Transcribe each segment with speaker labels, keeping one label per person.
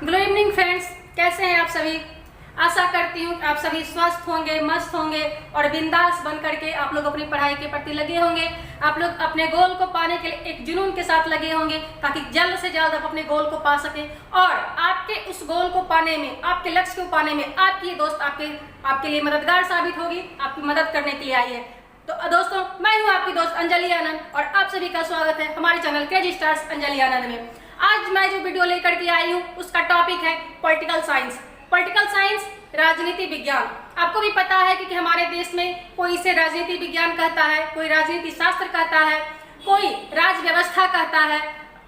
Speaker 1: Good evening friends, कैसे हैं आप सभी। आशा करती हूँ आप सभी स्वस्थ होंगे, मस्त होंगे और बिंदास बन करके आप लोग अपनी पढ़ाई के प्रति लगे होंगे। आप लोग अपने गोल को पाने के लिए एक जुनून के साथ लगे होंगे ताकि जल्द से जल्द आप अपने गोल को पा सकें और आपके उस गोल को पाने में, आपके लक्ष्य को पाने में आपकी दोस्त आपके लिए मददगार साबित होगी, आपकी मदद करने के लिए आई है। तो दोस्तों, मैं हूँ आपकी दोस्त अंजलि आनंद और आप सभी का स्वागत है हमारे चैनल क्रेजी स्टार्स अंजलि आनंद में। आज मैं जो वीडियो लेकर के आई हूँ उसका टॉपिक है पॉलिटिकल साइंस। पॉलिटिकल साइंस, राजनीति विज्ञान। आपको भी पता है कि हमारे देश में कोई इसे राजनीति विज्ञान कहता है, कोई राजनीति शास्त्र कहता है, कोई राज व्यवस्था कहता है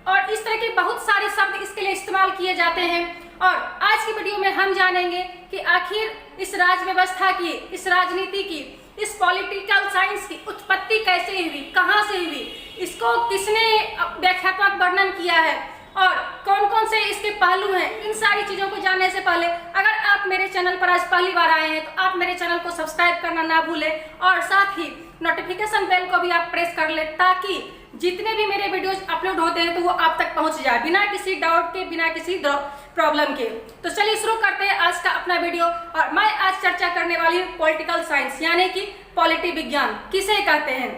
Speaker 1: और इस तरह के बहुत सारे शब्द इसके लिए इस्तेमाल किए जाते हैं। और आज की वीडियो में हम जानेंगे कि आखिर इस राज व्यवस्था की, इस राजनीति की, इस पॉलिटिकल साइंस की उत्पत्ति कैसे हुई, कहाँ से हुई, इसको किसने व्याख्यात्मक वर्णन किया है और कौन कौन से इसके पहलू हैं। इन सारी चीजों को जानने से पहले अगर आप मेरे चैनल पर आज पहली बार आए हैं तो आप मेरे चैनल को सब्सक्राइब करना ना भूलें और साथ ही नोटिफिकेशन बेल को भी आप प्रेस कर लें ताकि जितने भी मेरे वीडियोज अपलोड होते हैं तो वो आप तक पहुंच जाए बिना किसी डाउट के, बिना किसी प्रॉब्लम के। तो चलिए शुरू करते हैं आज का अपना वीडियो। और मैं आज चर्चा करने वाली हूँ पॉलिटिकल साइंस यानी कि पॉलिटी विज्ञान किसे कहते हैं।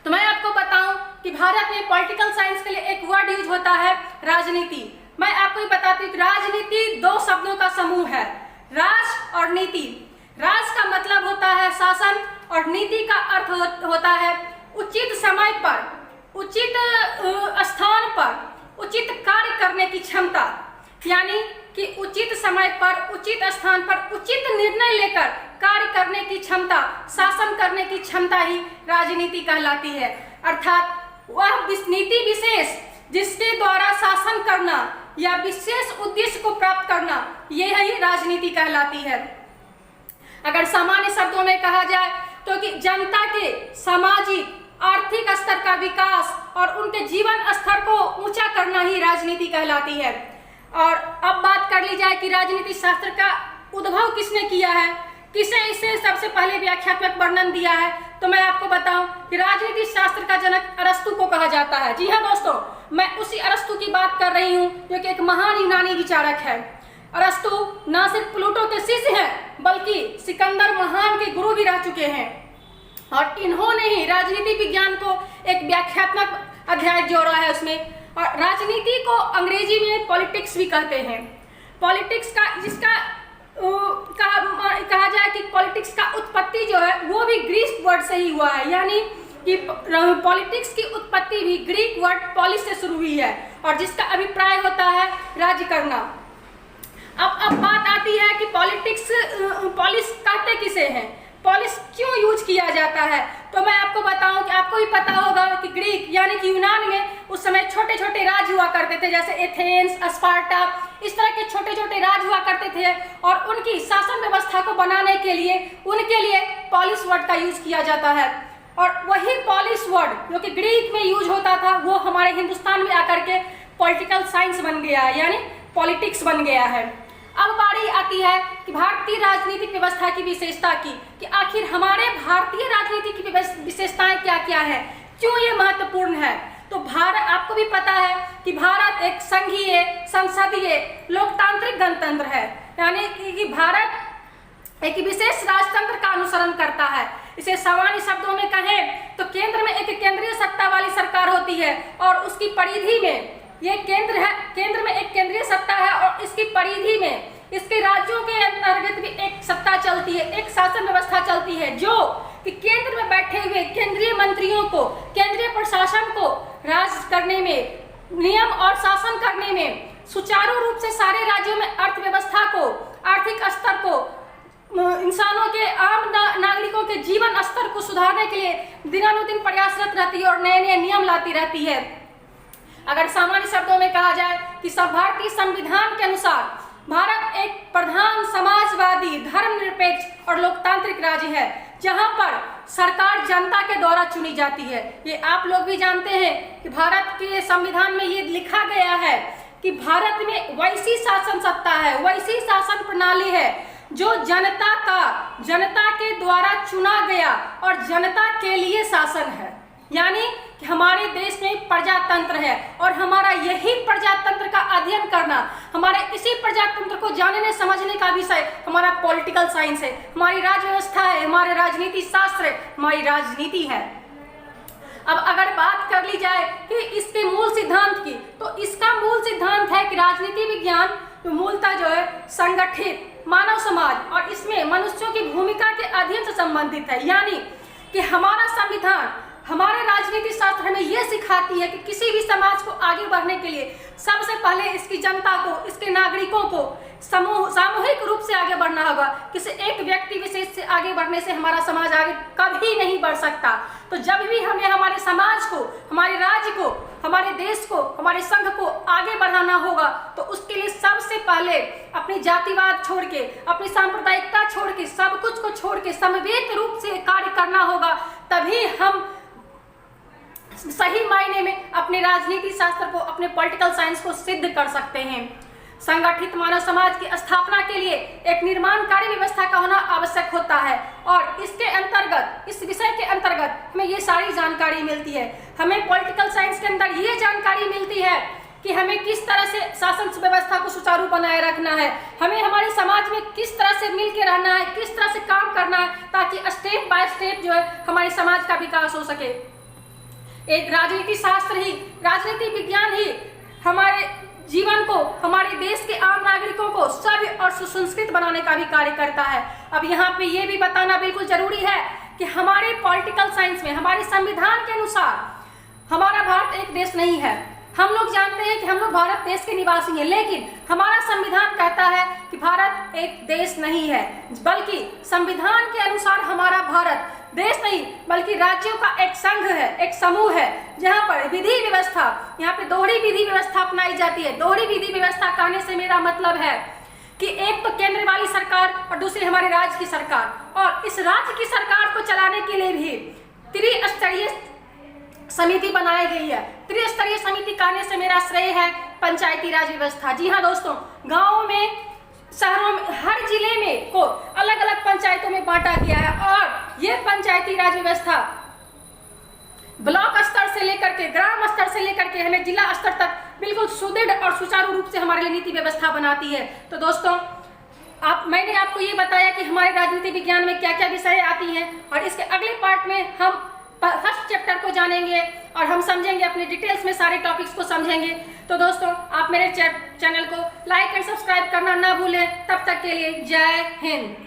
Speaker 1: तो मैं आपको बताऊं कि भारत में पॉलिटिकल साइंस के लिए एक वर्ड यूज होता है, राजनीति। मैं आपको ही बताती हूँ कि राजनीति दो शब्दों का समूह है, राज और नीति। राज का मतलब होता है शासन और नीति का अर्थ होता है उचित समय पर, उचित स्थान पर उचित कार्य करने की क्षमता, यानी कि उचित समय पर, उचित स्थान पर उचित निर्णय लेकर कार्य करने की क्षमता, शासन करने की क्षमता ही राजनीति कहलाती है। अर्थात वह नीति विशेष जिसके द्वारा शासन करना या विशेष उद्देश्य को प्राप्त करना, यह ही राजनीति कहलाती है। अगर सामान्य शब्दों में कहा जाए तो कि जनता के सामाजिक आर्थिक स्तर का विकास और उनके जीवन स्तर को ऊंचा करना ही राजनीति कहलाती है। और अब बात कर ली जाए कि राजनीति शास्त्र का उद्भव किसने किया है, किसे इसे सबसे पहले व्याख्यात्मक वर्णन दिया है, तो मैं आपको बताऊं कि राजनीति शास्त्र का जनक अरस्तु को कहा जाता है। जी हाँ दोस्तों, मैं उसी अरस्तु की बात कर रही हूँ जो कि एक महान यूनानी विचारक है। अरस्तु न सिर्फ प्लूटो के शिष्य हैं बल्कि सिकंदर महान के गुरु भी रह चुके हैं और इन्होंने ही राजनीति विज्ञान को एक व्याख्यात्मक अध्याय जोड़ा है उसमें। और राजनीति को अंग्रेजी में पॉलिटिक्स भी कहते हैं। पॉलिटिक्स का जिसका कहा जाए कि पॉलिटिक्स का उत्पत्ति जो है वो भी ग्रीक वर्ड से ही हुआ है, यानी कि पॉलिटिक्स की उत्पत्ति भी ग्रीक वर्ड पॉलिस से शुरू हुई है और जिसका अभिप्राय होता है राज्य करना। अब बात आती है कि पॉलिस कहते किसे हैं, पॉलिस क्यों यूज किया जाता है। तो मैं आपको बताऊं कि आपको भी पता होगा कि ग्रीक यानी कि यूनान में उस समय छोटे छोटे राज्य हुआ करते थे, जैसे एथेंस, स्पार्टा, इस तरह के छोटे छोटे राज्य हुआ करते थे और उनकी शासन व्यवस्था को बनाने के लिए उनके लिए पॉलिस वर्ड का यूज किया जाता है। और वही पॉलिस वर्ड जो कि ग्रीक में यूज होता था वो हमारे हिंदुस्तान में आकर के पॉलिटिकल साइंस बन गया है, यानी पॉलिटिक्स बन गया है। अब बारी आती है कि भारतीय राजनीतिक व्यवस्था की विशेषता की, कि आखिर हमारे भारतीय राजनीति की विशेषताएं क्या क्या है, क्यों ये महत्वपूर्ण है। तो भारत, आपको भी पता है कि भारत एक संघीय, संसदीय, लोकतांत्रिक गणतंत्र है, यानी कि भारत एक विशेष राजतंत्र का अनुसरण करता है। इसे सामान्य शब्दों में कहें तो केंद्र में एक केंद्रीय सत्ता वाली सरकार होती है और उसकी परिधि में ये केंद्र है, केंद्र में एक केंद्रीय सत्ता है और इसकी परिधि में इसके राज्यों के अंतर्गत भी एक सत्ता चलती है, एक शासन व्यवस्था चलती है जो कि केंद्र में बैठे हुए केंद्रीय मंत्रियों को, केंद्रीय प्रशासन को राज करने में, नियम और शासन करने में, सुचारू रूप से सारे राज्यों में अर्थव्यवस्था को, आर्थिक स्तर को, इंसानों के, आम नागरिकों के जीवन स्तर को सुधारने के लिए दिनानुदिन प्रयासरत रहती है और नए नए नियम लाती रहती है। अगर सामान्य शब्दों में कहा जाए कि भारतीय संविधान के अनुसार भारत एक प्रधान समाजवादी, धर्मनिरपेक्ष और लोकतांत्रिक राज्य है जहां पर सरकार जनता के द्वारा चुनी जाती है। ये आप लोग भी जानते हैं कि भारत के संविधान में ये लिखा गया है कि भारत में वैसी शासन सत्ता है, वैसी शासन प्रणाली है जो जनता के द्वारा चुना गया और जनता के लिए शासन है। यानी कि हमारे देश में प्रजातंत्र है और हमारा यही प्रजातंत्र का अध्ययन करना, हमारे इसी प्रजातंत्र को जानने समझने का विषय हमारा पॉलिटिकल साइंस है, हमारी राज्य व्यवस्था है, हमारे राजनीति शास्त्र है, हमारी राजनीति है। अब अगर बात कर ली जाए कि इसके मूल सिद्धांत की, तो इसका मूल सिद्धांत है कि राजनीति विज्ञान मूलतः जो है संगठित मानव समाज और इसमें मनुष्यों की भूमिका के अध्ययन से संबंधित है। यानी कि हमारा संविधान, हमारे राजनीति शास्त्र हमें यह सिखाती है कि किसी भी समाज को आगे बढ़ने के लिए सबसे पहले इसकी जनता को, इसके नागरिकों को सामूहिक रूप से आगे बढ़ना होगा। किसी एक व्यक्ति विशेष से आगे बढ़ने से हमारा समाज आगे कभी नहीं बढ़ सकता। तो जब भी हमें हमारे समाज को, हमारे राज्य को, हमारे देश को, हमारे संघ को आगे बढ़ाना होगा, तो उसके लिए सबसे पहले अपनी जातिवाद छोड़ के, अपनी सांप्रदायिकता छोड़ के, सब कुछ को छोड़ के समवेत रूप से कार्य करना होगा। तभी हम सही मायने में अपने राजनीति शास्त्र को, अपने पॉलिटिकल साइंस को सिद्ध कर सकते हैं। संगठित मानव समाज की स्थापना के लिए एक निर्माणकारी व्यवस्था का होना आवश्यक होता है और इसके अंतर्गत, इस विषय के अंतर्गत हमें ये सारी जानकारी मिलती है। हमें पॉलिटिकल साइंस के अंदर ये जानकारी मिलती है कि हमें किस तरह से शासन व्यवस्था को सुचारू बनाए रखना है, हमें हमारे समाज में किस तरह से मिल के रहना है, किस तरह से काम करना है, ताकि स्टेप बाय स्टेप जो है हमारे समाज का विकास हो सके। एक राजनीति शास्त्र ही, राजनीति विज्ञान ही हमारे जीवन को, हमारे देश के आम नागरिकों को सभ्य और सुसंस्कृत बनाने का भी कार्य करता है। अब यहाँ पे ये भी बताना बिल्कुल जरूरी है कि हमारे पॉलिटिकल साइंस में, हमारे संविधान के अनुसार हमारा भारत एक देश नहीं है। हम लोग जानते हैं कि हम लोग भारत देश के निवासी हैं, लेकिन हमारा संविधान कहता है कि भारत एक देश नहीं है, बल्कि संविधान के अनुसार हमारा भारत देश नहीं बल्कि राज्यों का एक संघ है, एक समूह है, जहां पर विधि व्यवस्था, यहाँ पे दोहरी विधि व्यवस्था अपनाई जाती है। दोहरी विधि व्यवस्था कहने से मेरा मतलब है कि एक तो केंद्र वाली सरकार और दूसरी हमारे राज्य की सरकार, और इस राज्य की सरकार को चलाने के लिए भी त्रिस्तरीय समिति बनाई गई है। त्रिस्तरीय समिति कहने से मेरा श्रेय है पंचायती राज व्यवस्था। जी हाँ दोस्तों, गाँवों में, शहरों में, हर जिले में को अलग अलग पंचायतों में बांटा गया है और ये पंचायती राज व्यवस्था ब्लॉक स्तर से लेकर के, ग्राम स्तर से लेकर के हमें जिला स्तर तक बिल्कुल सुदृढ़ और सुचारू रूप से हमारे लिए नीति व्यवस्था बनाती है। तो दोस्तों, मैंने आपको ये बताया कि हमारे राजनीति विज्ञान में क्या क्या विषय आती हैं और इसके अगले पार्ट में हम फर्स्ट चैप्टर को जानेंगे और हम समझेंगे, अपने डिटेल्स में सारे टॉपिक्स को समझेंगे। तो दोस्तों, आप मेरे चैनल को लाइक एंड सब्सक्राइब करना ना भूलें। तब तक के लिए जय हिंद।